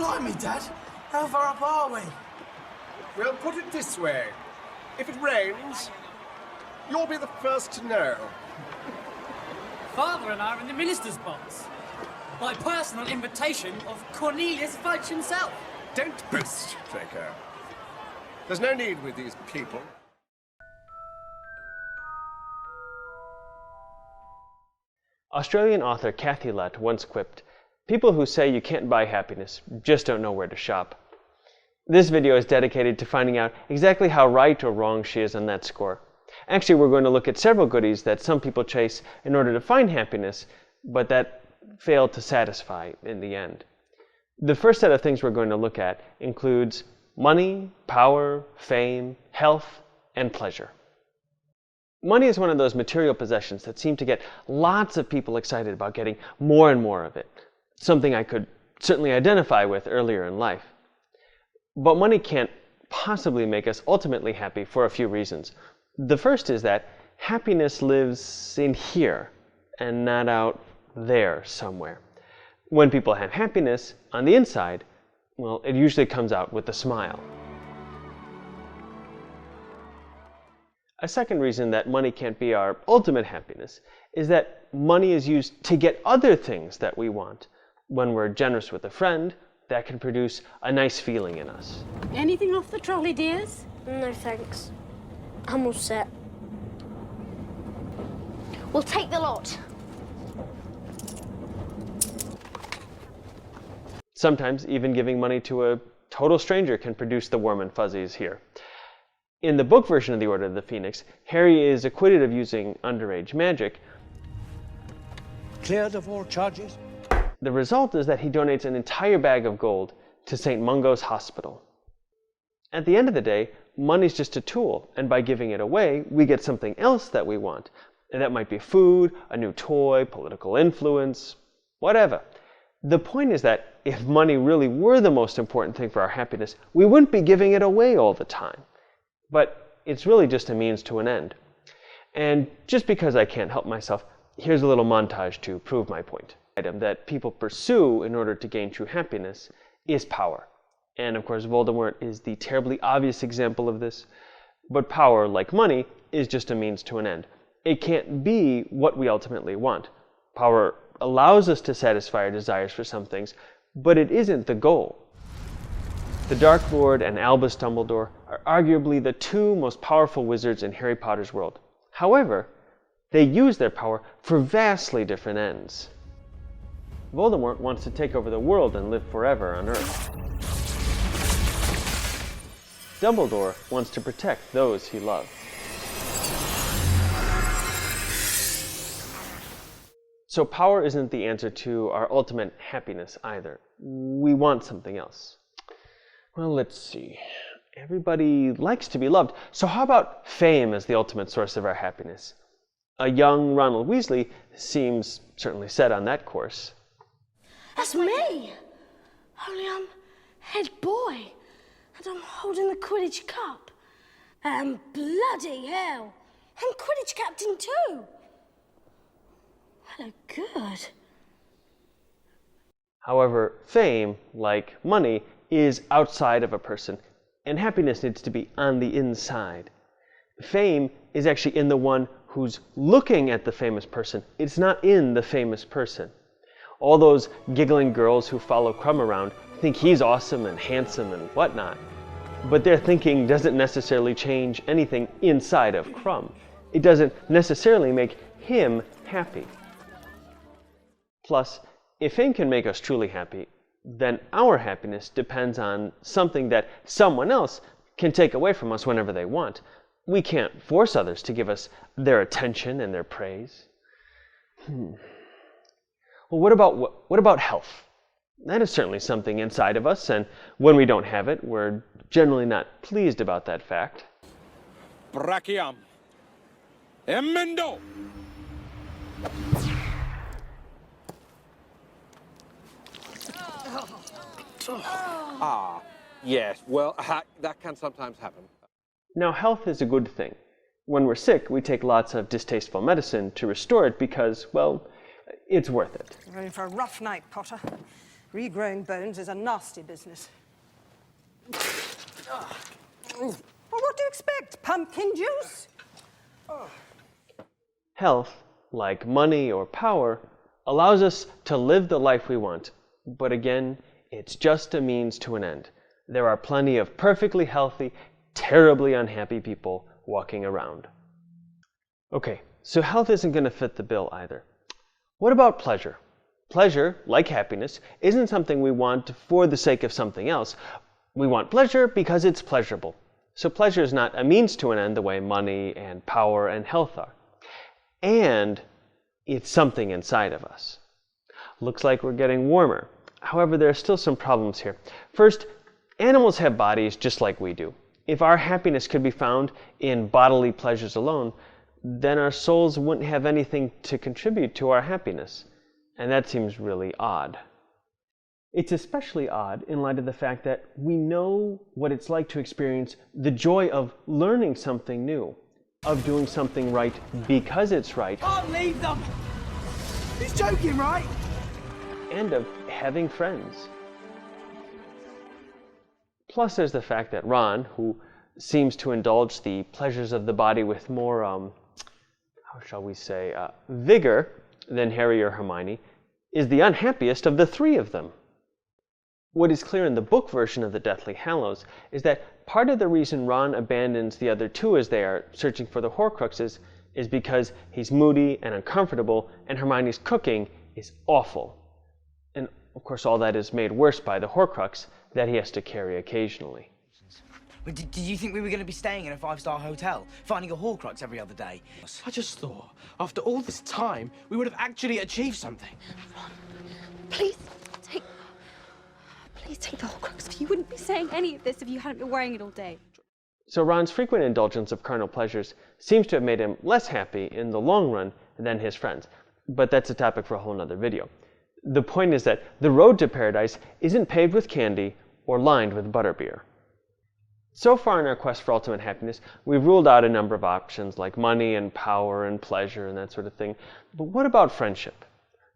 Blimey, Dad. How far up are we? Well, put it this way. If it rains, you'll be the first to know. Father and I are in the minister's box. By personal invitation of Cornelius Fudge himself. Don't boast, Draco. There's no need with these people. Australian author Kathy Lutt once quipped, "People who say you can't buy happiness just don't know where to shop." This video is dedicated to finding out exactly how right or wrong she is on that score. Actually, we're going to look at several goodies that some people chase in order to find happiness, but that fail to satisfy in the end. The first set of things we're going to look at includes money, power, fame, health, and pleasure. Money is one of those material possessions that seem to get lots of people excited about getting more and more of it, something I could certainly identify with earlier in life. But money can't possibly make us ultimately happy for a few reasons. The first is that happiness lives in here and not out there somewhere. When people have happiness on the inside, well, it usually comes out with a smile. A second reason that money can't be our ultimate happiness is that money is used to get other things that we want. When we're generous with a friend, that can produce a nice feeling in us. Anything off the trolley, dears? No thanks. I'm all set. We'll take the lot. Sometimes even giving money to a total stranger can produce the warm and fuzzies here. In the book version of the Order of the Phoenix, Harry is acquitted of using underage magic. Cleared of all charges? The result is that he donates an entire bag of gold to St. Mungo's Hospital. At the end of the day, money's just a tool, and by giving it away, we get something else that we want. And that might be food, a new toy, political influence, whatever. The point is that if money really were the most important thing for our happiness, we wouldn't be giving it away all the time. But it's really just a means to an end. And just because I can't help myself, here's a little montage to prove my point. Item that people pursue in order to gain true happiness is power. And of course, Voldemort is the terribly obvious example of this. But power, like money, is just a means to an end. It can't be what we ultimately want. Power allows us to satisfy our desires for some things, but it isn't the goal. The Dark Lord and Albus Dumbledore are arguably the two most powerful wizards in Harry Potter's world. However, they use their power for vastly different ends. Voldemort wants to take over the world and live forever on Earth. Dumbledore wants to protect those he loves. So power isn't the answer to our ultimate happiness either. We want something else. Well, let's see. Everybody likes to be loved. So how about fame as the ultimate source of our happiness? A young Ronald Weasley seems certainly set on that course. That's me! Only I'm head boy, and I'm holding the Quidditch cup. And bloody hell, I'm Quidditch captain too! I look good. However, fame, like money, is outside of a person, and happiness needs to be on the inside. Fame is actually in the one who's looking at the famous person. It's not in the famous person. All those giggling girls who follow Krum around think he's awesome and handsome and whatnot. But their thinking doesn't necessarily change anything inside of Krum. It doesn't necessarily make him happy. Plus, if fame can make us truly happy, then our happiness depends on something that someone else can take away from us whenever they want. We can't force others to give us their attention and their praise. Well, what about health? That is certainly something inside of us, and when we don't have it, we're generally not pleased about that fact. Brachiam. Emendo. Ah, yes. Well, that can sometimes happen. Now, health is a good thing. When we're sick, we take lots of distasteful medicine to restore it because, well, it's worth it. Ready for a rough night, Potter? Regrowing bones is a nasty business. Well, what do you expect? Pumpkin juice? Health, like money or power, allows us to live the life we want. But again, it's just a means to an end. There are plenty of perfectly healthy, terribly unhappy people walking around. Okay, so health isn't going to fit the bill either. What about pleasure? Pleasure, like happiness, isn't something we want for the sake of something else. We want pleasure because it's pleasurable. So pleasure is not a means to an end the way money and power and health are. And it's something inside of us. Looks like we're getting warmer. However, there are still some problems here. First, animals have bodies just like we do. If our happiness could be found in bodily pleasures alone, then our souls wouldn't have anything to contribute to our happiness. And that seems really odd. It's especially odd in light of the fact that we know what it's like to experience the joy of learning something new, of doing something right because it's right, Can't leave them! He's joking, right? and of having friends. Plus, there's the fact that Ron, who seems to indulge the pleasures of the body with more, how shall we say, vigor than Harry or Hermione, is the unhappiest of the three of them. What is clear in the book version of the Deathly Hallows is that part of the reason Ron abandons the other two as they are searching for the Horcruxes is because he's moody and uncomfortable, and Hermione's cooking is awful. And of course, all that is made worse by the Horcrux that he has to carry occasionally. But did you think we were going to be staying in a 5-star hotel, finding a Horcrux every other day? I just thought, after all this time, we would have actually achieved something. Please take the Horcrux. You wouldn't be saying any of this if you hadn't been wearing it all day. So Ron's frequent indulgence of carnal pleasures seems to have made him less happy in the long run than his friends. But that's a topic for a whole nother video. The point is that the road to paradise isn't paved with candy or lined with butterbeer. So far in our quest for ultimate happiness, we've ruled out a number of options like money and power and pleasure and that sort of thing. But what about friendship?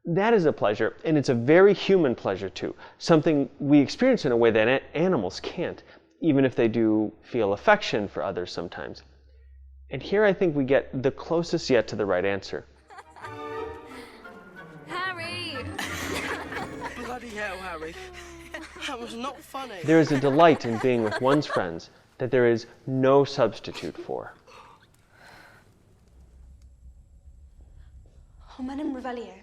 That is a pleasure, and it's a very human pleasure too, something we experience in a way that animals can't, even if they do feel affection for others sometimes. And here I think we get the closest yet to the right answer. Harry! Bloody hell, Harry. That was not funny. There is a delight in being with one's friends that there is no substitute for. Homenum Revelio.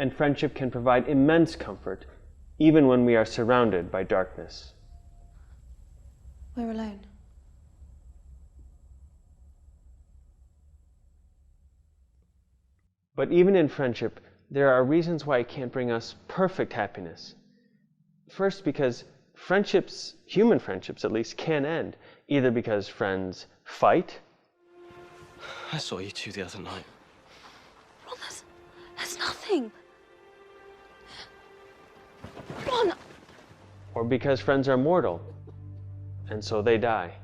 And friendship can provide immense comfort, even when we are surrounded by darkness. We're alone. But even in friendship, there are reasons why it can't bring us perfect happiness. First, because friendships, human friendships at least, can end, either because friends fight. I saw you two the other night. Ron, that's nothing. Ron! Or because friends are mortal, and so they die.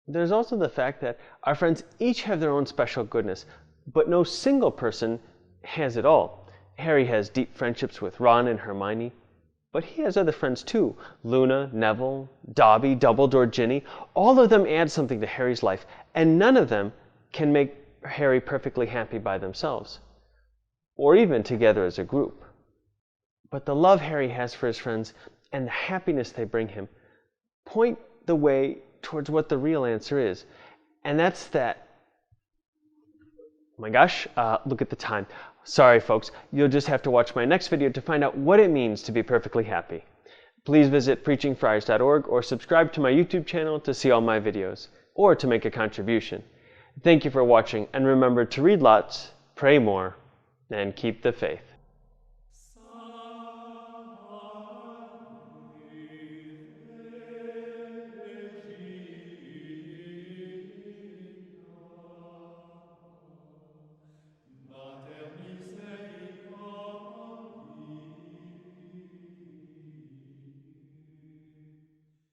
There's also the fact that our friends each have their own special goodness, but no single person has it all. Harry has deep friendships with Ron and Hermione, but he has other friends too. Luna, Neville, Dobby, Dumbledore, Ginny. All of them add something to Harry's life, and none of them can make Harry perfectly happy by themselves, or even together as a group. But the love Harry has for his friends and the happiness they bring him point the way towards what the real answer is. And that's that, oh my gosh, look at the time. Sorry folks, you'll just have to watch my next video to find out what it means to be perfectly happy. Please visit preachingfriars.org or subscribe to my YouTube channel to see all my videos, or to make a contribution. Thank you for watching, and remember to read lots, pray more, and keep the faith.